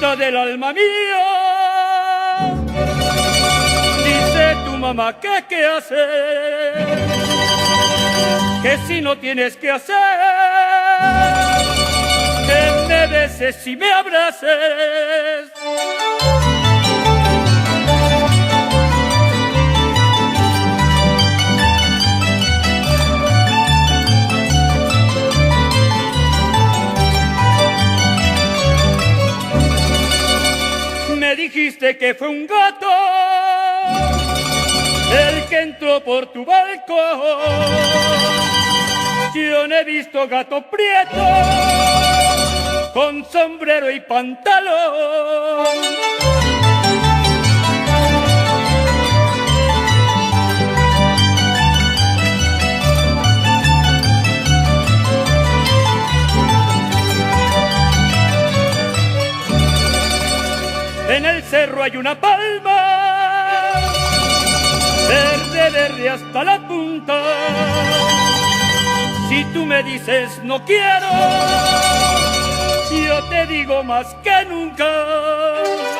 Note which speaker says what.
Speaker 1: vida del alma mía. Dice tu mamá que qué hacer, que si no tienes que hacer, que me beses y me abraces. Me dijiste que fue un gato el que entró por tu balcón. Yo no he visto gato prieto con sombrero y pantalón. En el cerro hay una palma, verde, verde hasta la punta. Si tú me dices no quiero, yo te digo más que nunca.